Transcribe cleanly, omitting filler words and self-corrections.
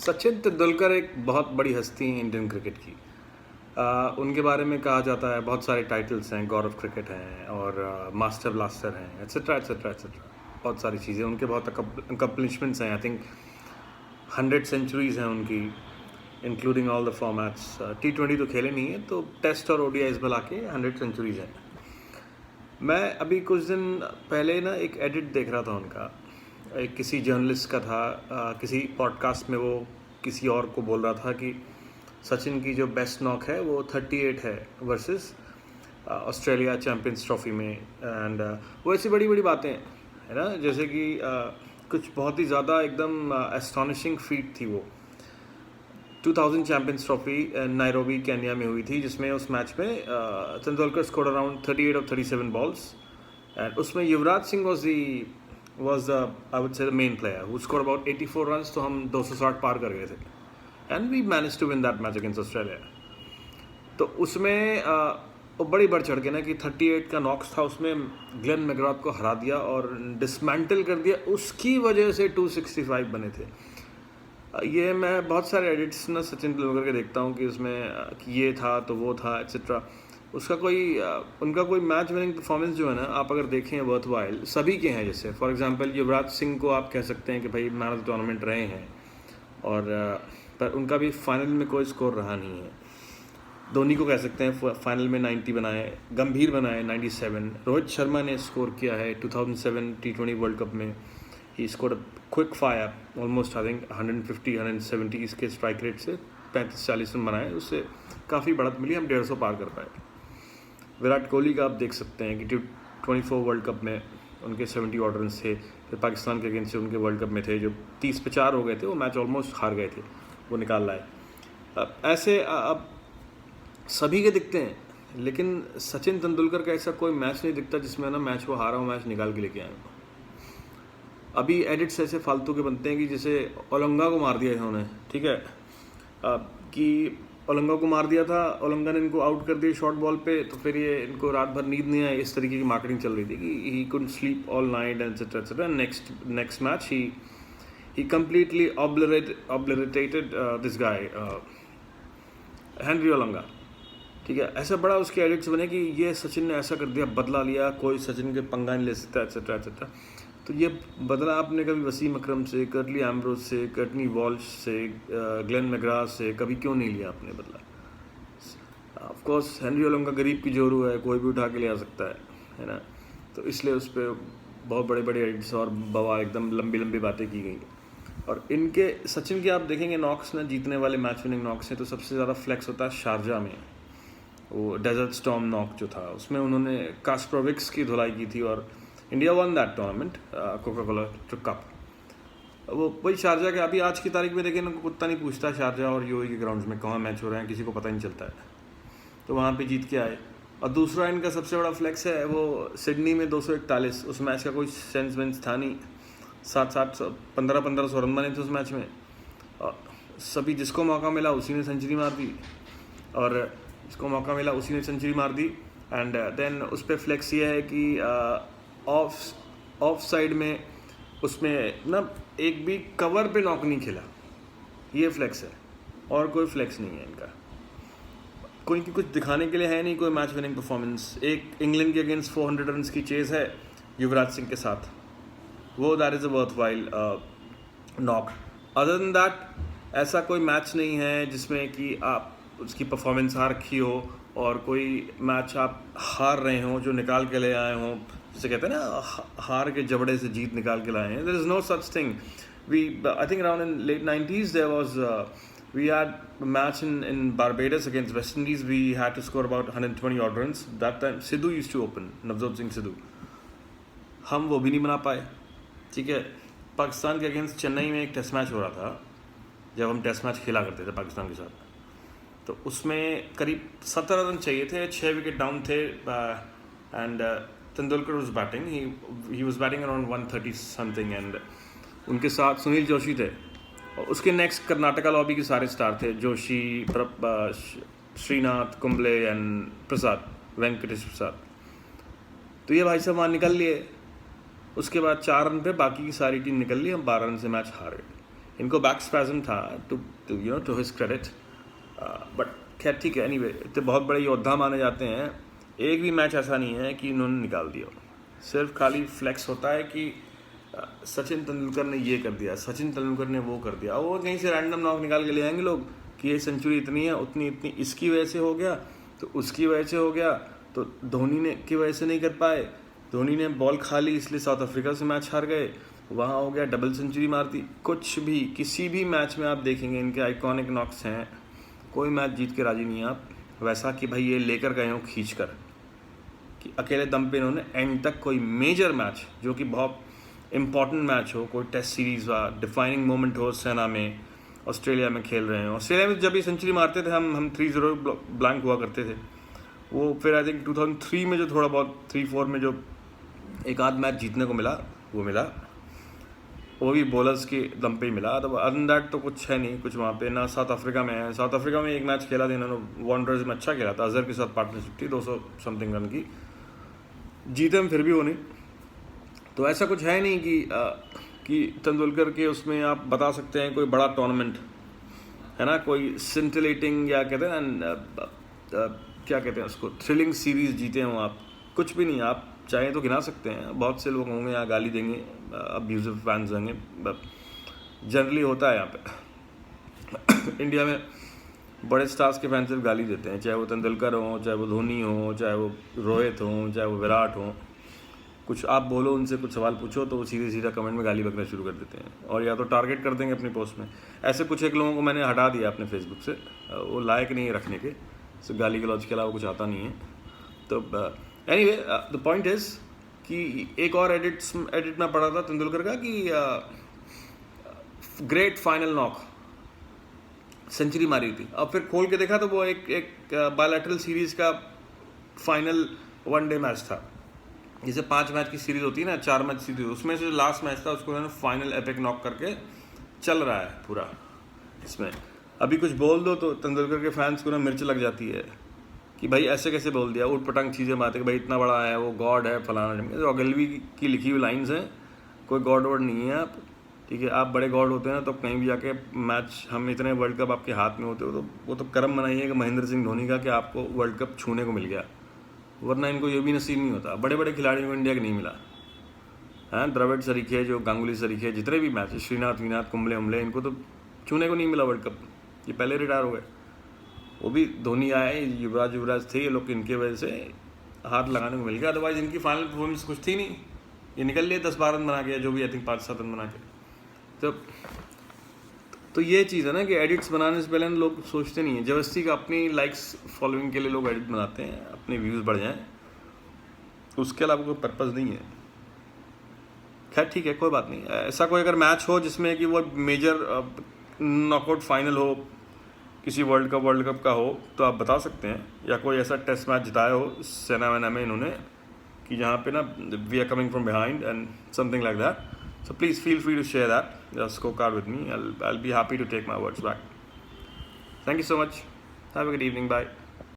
सचिन तेंदुलकर एक बहुत बड़ी हस्ती है इंडियन क्रिकेट की। उनके बारे में कहा जाता है बहुत सारे टाइटल्स हैं, गॉड ऑफ क्रिकेट हैं और मास्टर ब्लास्टर हैं, एट्सेट्रा एट्सेट्रा एट्सेट्रा। बहुत सारी चीज़ें उनके, बहुत अकम्पलिशमेंट्स हैं। आई थिंक 100 सेंचुरीज़ हैं उनकी, including all the formats. T20 तो खेले नहीं है, तो टेस्ट और ODIs मिला के 100 सेंचुरीज़ हैं। मैं अभी कुछ दिन पहले ना एक एडिट देख रहा था उनका, एक किसी जर्नलिस्ट का था। किसी पॉडकास्ट में वो किसी और को बोल रहा था कि सचिन की जो बेस्ट नॉक है वो 38 है वर्सेस ऑस्ट्रेलिया चैम्पियंस ट्रॉफी में। एंड वो ऐसी बड़ी बड़ी बातें है ना, जैसे कि कुछ बहुत ही ज़्यादा एकदम एस्टॉनिशिंग फीट थी वो। 2000 चैम्पियंस ट्रॉफी नायरोबी केन्या में हुई थी, जिसमें उस मैच में Tendulkar scored around 38 of 37 balls and उसमें Yuvraj Singh was I would say the main player who scored about 84 runs, तो हम 260 पार कर गए थे and we managed to win that match against Australia। तो उसमें वो बड़ी बढ़ चढ़ के ना कि 38 का नॉक्स था, उसमें ग्लेन मैकग्राथ को हरा दिया और डिसमेंटल कर दिया, उसकी वजह से 265 बने थे। ये मैं बहुत सारे एडिट्स ना सचिन तेंदुलकर के देखता हूँ कि उसमें कि ये था तो वो था एट्सेट्रा। उसका उनका कोई मैच विनिंग परफॉर्मेंस जो है ना, आप अगर देखें वर्थ वाइल सभी के हैं। जैसे फॉर एग्जांपल युवराज सिंह को आप कह सकते हैं कि भाई मैन ऑफ द टूर्नामेंट रहे हैं, और पर उनका भी फाइनल में कोई स्कोर रहा नहीं है। धोनी को कह सकते हैं फाइनल में 90 बनाए, गंभीर बनाए 97। रोहित शर्मा ने स्कोर किया है 2007 T20 वर्ल्ड कप में। He scored quick fire almost I think 150-170 इसके स्ट्राइक रेट से 35-40 रन बनाए, उससे काफ़ी बढ़त मिली, हम 150 पार कर पाए। विराट कोहली का आप देख सकते हैं कि T24 वर्ल्ड कप में उनके 70 ऑड रन थे। फिर पाकिस्तान के अगेंस्ट उनके वर्ल्ड कप में थे जो 30 पे 4 हो गए थे, वो मैच ऑलमोस्ट हार गए थे, वो निकाल लाए। अब ऐसे अब सभी के दिखते हैं, लेकिन सचिन तेंदुलकर का ऐसा कोई मैच नहीं दिखता जिसमें ना मैच वो हारा हो, मैच निकाल के लेके आए। अभी एडिट्स ऐसे फालतू के बनते हैं कि जैसे ओलंगा को मार दिया इन्होंने, ठीक है, कि ओलंगा को मार दिया था, ओलंगा ने इनको आउट कर दिया शॉर्ट बॉल पे, तो फिर ये इनको रात भर नींद नहीं आई। इस तरीके की मार्केटिंग चल रही थी कि he couldn't sleep all night etcetera etcetera. Next match he completely obliterated this guy Henry Olonga, ठीक है। ऐसा बड़ा उसके एडिट्स बने कि ये सचिन ने ऐसा कर दिया, बदला लिया, कोई सचिन के पंगा नहीं ले सकता एटसेट्रा एटसेट्रा। तो ये बदला आपने कभी वसीम अकरम से, कर्टली एम्ब्रोज से, कर्टनी वॉल्श से, ग्लेन मैकग्राथ से कभी क्यों नहीं लिया आपने बदला? ऑफ कोर्स हेनरी ओलंगा गरीब की जोरू है, कोई भी उठा के ले आ सकता है ना। तो इसलिए उस पर बहुत बड़े बड़े एडिट्स और बवाल एकदम लंबी लंबी बातें की गई। और इनके सचिन के आप देखेंगे नॉक्स ना, जीतने वाले मैच विनिंग नॉक्स हैं, तो सबसे ज़्यादा फ्लैक्स होता है शारजा में। वो डेजर्ट स्टॉर्म नॉक जो था, उसमें उन्होंने कास्प्रोविक्स की धुलाई की थी और India one that tournament, Coca Cola cup. वो वही शारजा के अभी आज की तारीख में देखें ना, कुत्ता नहीं पूछता शारजा और यूएई के ग्राउंड्स में कहाँ मैच हो रहे हैं, किसी को पता नहीं चलता है। तो वहाँ पे जीत के आए। और दूसरा इनका सबसे बड़ा फ्लैक्स है वो सिडनी में 241, उस मैच का कोई सेंस वेंस था नहीं, 7-7 15-15 रन बने थे उस मैच में, और सभी जिसको मौका मिला उसी ने सेंचुरी मार दी, और जिसको मौका मिला उसी ने सेंचुरी मार दी। एंड देन उस पर फ्लैक्स ये है कि ऑफ साइड में उसमें ना एक भी कवर पे नॉक नहीं खेला, ये फ्लैक्स है, और कोई फ्लैक्स नहीं है इनका। कोई की कुछ दिखाने के लिए है नहीं कोई मैच विनिंग परफॉर्मेंस। एक इंग्लैंड के अगेंस्ट 400 रन की चेज है युवराज सिंह के साथ, वो that is a worth while knock. Other than that ऐसा कोई मैच नहीं है जिसमें कि आप उसकी परफॉर्मेंस हार रखी हो और कोई मैच आप हार रहे हो जो निकाल के ले आए हों, जैसे कहते हैं ना हार के जबड़े से जीत निकाल के लाए हैं। There is no such thing. I think around in late 90s there was we had a match in Barbados against West Indies. We had to score about 120 odd runs. That time Sidhu used to open, Navjot Singh Sidhu. हम वो भी नहीं बना पाए, ठीक है। पाकिस्तान के against Chennai में एक टेस्ट मैच हो रहा था, जब हम टेस्ट मैच खेला करते थे पाकिस्तान के साथ, तो उसमें करीब 17 रन चाहिए थे, 6 विकेट डाउन थे, and Tendulkar was batting, he was batting around 130 something, and उनके साथ सुनील जोशी थे, और उसके नेक्स्ट कर्नाटका लॉबी के सारे स्टार थे, जोशी, श्रीनाथ, कुंबले एंड प्रसाद, वेंकटेश प्रसाद। तो ये भाई साहब वहाँ निकल लिए। उसके बाद 4 रन पे बाकी की सारी टीम निकल ली, हम 12 रन से मैच हार गए। इनको बैक स्पैज्म था, to to his credit. But खैर ठीक है, एनीवे इतने बहुत बड़े योद्धा माने जाते हैं, एक भी मैच ऐसा नहीं है कि इन्होंने निकाल दिया। सिर्फ खाली फ्लेक्स होता है कि सचिन तेंदुलकर ने ये कर दिया, सचिन तेंदुलकर ने वो कर दिया, वो कहीं से रैंडम नॉक निकाल के ले आएंगे लोग कि ये सेंचुरी इतनी है, उतनी इतनी इसकी वजह से हो गया, तो उसकी वजह से हो गया, तो धोनी ने की वजह से नहीं कर पाए, धोनी ने बॉल खा ली इसलिए साउथ अफ्रीका से मैच हार गए, वहाँ हो गया डबल सेंचुरी मार दी। कुछ भी किसी भी मैच में आप देखेंगे इनके आइकॉनिक नॉक्स हैं, कोई मैच जीत के राजी नहीं है आप। वैसा कि भाई ये लेकर गए हो खींच कर, कि अकेले दम पे इन्होंने एंड तक कोई मेजर मैच जो कि बहुत इंपॉर्टेंट मैच हो, कोई टेस्ट सीरीज हुआ, डिफाइनिंग मोमेंट हो सेना में, ऑस्ट्रेलिया में खेल रहे हैं। ऑस्ट्रेलिया में जब ये सेंचुरी मारते थे हम 3-0 ब्लैंक हुआ करते थे। वो फिर आई थिंक 2003 में जो थोड़ा बहुत 3-4 में जो एक आध मैच जीतने को मिला, वो मिला, वो भी बॉलर्स के दम पे ही मिला। तो अदर दैट तो कुछ है नहीं कुछ वहाँ पे ना। साउथ अफ्रीका में है, साउथ अफ्रीका में एक मैच खेला था इन्होंने, वॉन्डर्स में अच्छा खेला था, अजहर के साथ पार्टनरशिप थी, 200 समथिंग रन की, जीते हम फिर भी वो नहीं। तो ऐसा कुछ है नहीं कि तेंदुलकर के उसमें आप बता सकते हैं कोई बड़ा टूर्नामेंट है ना, कोई सिंटिलेटिंग या कहते हैं ना क्या कहते हैं उसको, थ्रिलिंग सीरीज जीते हों आप, कुछ भी नहीं। आप चाहे तो गिना सकते हैं, बहुत से लोग होंगे यहाँ गाली देंगे, अब्यूजिव फैंस होंगे, जनरली होता है यहाँ पे इंडिया में बड़े स्टार्स के फैंस सिर्फ गाली देते हैं, चाहे वो तेंदुलकर हो, चाहे वो धोनी हो, चाहे वो रोहित हो, चाहे वो विराट हो। कुछ आप बोलो उनसे, कुछ सवाल पूछो तो वो सीधे सीधा कमेंट में गाली बकना शुरू कर देते हैं, और या तो टारगेट कर देंगे अपनी पोस्ट में। ऐसे कुछ एक लोगों को मैंने हटा दिया अपने फेसबुक से, वो लायक नहीं है रखने के, तो गाली गलौज के अलावा कुछ आता नहीं है। तो एनीवे द पॉइंट इज़ कि एक और एडिट में पढ़ा था तेंदुलकर का कि ग्रेट फाइनल नॉक, सेंचुरी मारी थी। अब फिर खोल के देखा तो वो एक बायलैटरल सीरीज़ का फाइनल वनडे मैच था, जैसे 5 मैच की सीरीज़ होती है ना, 4 मैच सीरीज, उसमें से जो लास्ट मैच था उसको उन्होंने फाइनल एपिक नॉक करके चल रहा है पूरा। इसमें अभी कुछ बोल दो तो तेंदुलकर के फैंस को ना मिर्च लग जाती है कि भाई ऐसे कैसे बोल दिया, उठ पटांग चीज़ें बातें कि भाई इतना बड़ा है, वो गॉड है, फलाना। जो अगलवी की लिखी हुई लाइन्स हैं, कोई गॉड वर्ड नहीं है आप, ठीक है। आप बड़े गॉड होते हैं तो कहीं भी जाके मैच, हम इतने वर्ल्ड कप आपके हाथ में होते हो तो वो तो कर्म बनाइए कि महेंद्र सिंह धोनी का कि आपको वर्ल्ड कप छूने को मिल गया, वरना इनको ये भी नसीब नहीं होता। बड़े बड़े खिलाड़ियों को इंडिया के नहीं मिला है, द्रविड़ सरीखे, जो गांगुली सरीखे, जितने भी मैच, श्रीनाथ वीनाथ, कुंबले उमले, इनको तो छूने को नहीं मिला वर्ल्ड कप, ये पहले रिटायर हो गए। वो भी धोनी आए, युवराज थे ये लोग, इनके वजह से हाथ लगाने को मिल गया, अदरवाइज इनकी फाइनल परफॉर्मेंस कुछ थी नहीं, ये निकल लिए 10-12 रन बना के, जो भी आई थिंक 5-7 रन बना के। तो ये चीज़ है ना कि एडिट्स बनाने से पहले लोग सोचते नहीं है, जबरदस्ती का अपनी लाइक्स फॉलोइंग के लिए लोग एडिट बनाते हैं, अपने व्यूज़ बढ़ जाएं, उसके अलावा कोई पर्पज़ नहीं है। खैर ठीक है, कोई बात नहीं। ऐसा कोई अगर मैच हो जिसमें कि वो मेजर नॉकआउट फाइनल हो, किसी वर्ल्ड कप का हो, तो आप बता सकते हैं, या कोई ऐसा टेस्ट मैच जिताया हो सेना वेना में इन्होंने, कि जहाँ पे ना we are coming from behind and something like that. So please feel free to share that scorecard with me. I'll be happy to take my words back. Thank you so much. Have a good evening. Bye.